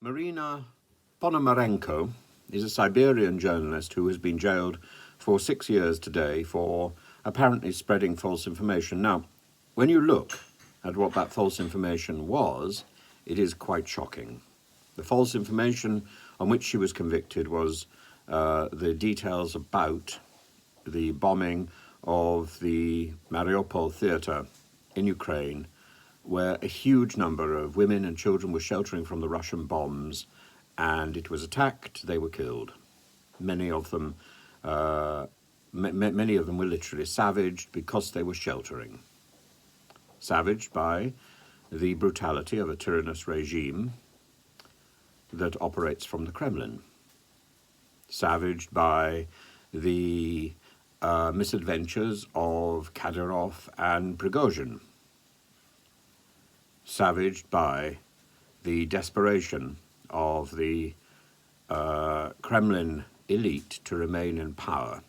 Marina Ponomarenko is a Siberian journalist who has been jailed for 6 years today for apparently spreading false information. Now, when you look at what that false information was, it is quite shocking. The false information on which she was convicted was the details about the bombing of the Mariupol theatre in Ukraine, where a huge number of women and children were sheltering from the Russian bombs, and it was attacked. They were killed. Many of them were literally savaged because they were sheltering. Savaged by the brutality of a tyrannous regime that operates from the Kremlin. Savaged by the misadventures of Kadyrov and Prigozhin. Savaged by the desperation of the Kremlin elite to remain in power.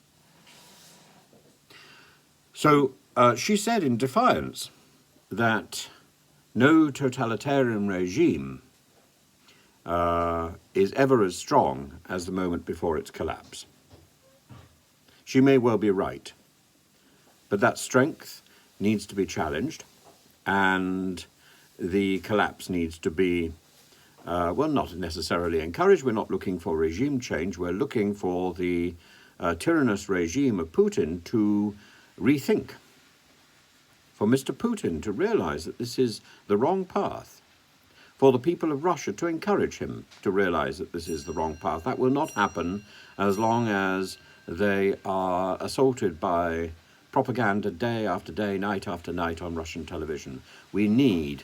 So she said in defiance that no totalitarian regime is ever as strong as the moment before its collapse. She may well be right, but that strength needs to be challenged, and the collapse needs to be, not necessarily encouraged. We're not looking for regime change. We're looking for the tyrannous regime of Putin to rethink, for Mr. Putin to realize that this is the wrong path, for the people of Russia to encourage him to realize that this is the wrong path. That will not happen as long as they are assaulted by propaganda day after day, night after night on Russian television. We need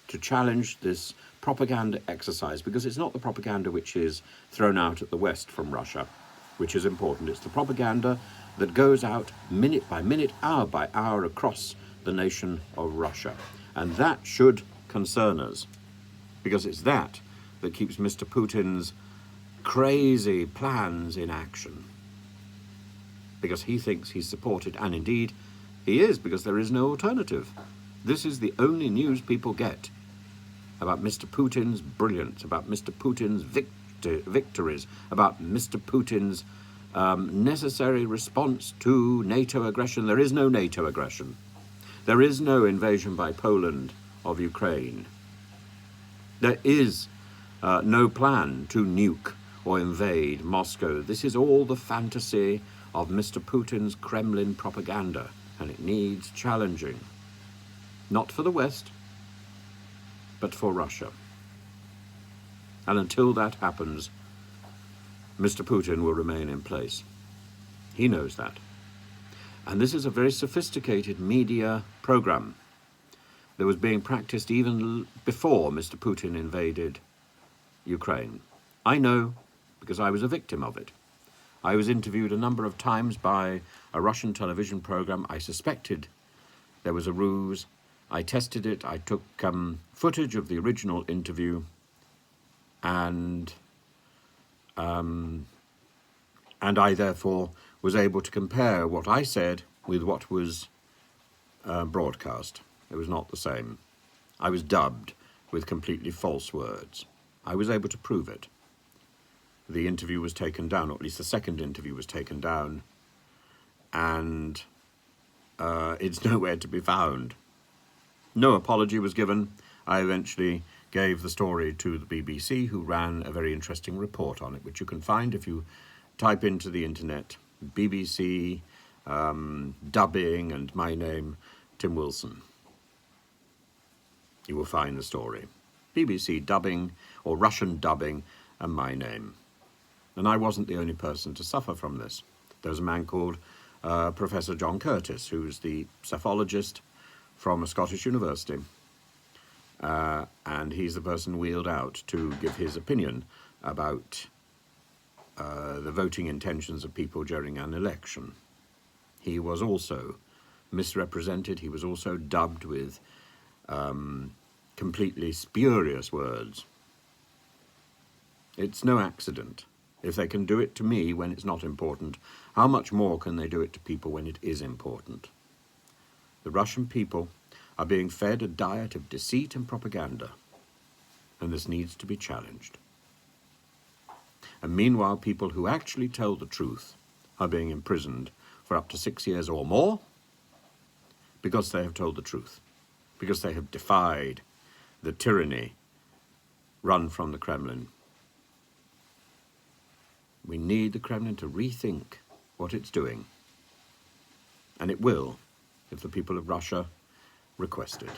to challenge this propaganda exercise, because it's not the propaganda which is thrown out at the West from Russia, which is important. It's the propaganda that goes out minute by minute, hour by hour across the nation of Russia. And that should concern us, because it's that that keeps Mr. Putin's crazy plans in action. Because he thinks he's supported, and indeed he is, because there is no alternative. This is the only news people get about Mr. Putin's brilliance, about Mr. Putin's victories, about Mr. Putin's necessary response to NATO aggression. There is no NATO aggression. There is no invasion by Poland of Ukraine. There is no plan to nuke or invade Moscow. This is all the fantasy of Mr. Putin's Kremlin propaganda, and it needs challenging. Not for the West, but for Russia. And until that happens, Mr. Putin will remain in place. He knows that. And this is a very sophisticated media program that was being practiced even before Mr. Putin invaded Ukraine. I know, because I was a victim of it. I was interviewed a number of times by a Russian television program. I suspected there was a ruse. I tested it. I took footage of the original interview, and I therefore was able to compare what I said with what was broadcast. It was not the same. I was dubbed with completely false words. I was able to prove it. The interview was taken down, or at least the second interview was taken down, and it's nowhere to be found. No apology was given. I eventually gave the story to the BBC, who ran a very interesting report on it, which you can find if you type into the internet BBC dubbing and my name, Tim Wilson. You will find the story. BBC dubbing, or Russian dubbing, and my name. And I wasn't the only person to suffer from this. There was a man called Professor John Curtis, who's the psephologist from a Scottish university. And he's the person wheeled out to give his opinion about the voting intentions of people during an election. He was also misrepresented. He was also dubbed with completely spurious words. It's no accident. If they can do it to me when it's not important, how much more can they do it to people when it is important? The Russian people are being fed a diet of deceit and propaganda, and this needs to be challenged. And meanwhile, people who actually tell the truth are being imprisoned for up to 6 years or more because they have told the truth, because they have defied the tyranny run from the Kremlin. We need the Kremlin to rethink what it's doing. And it will, if the people of Russia request it.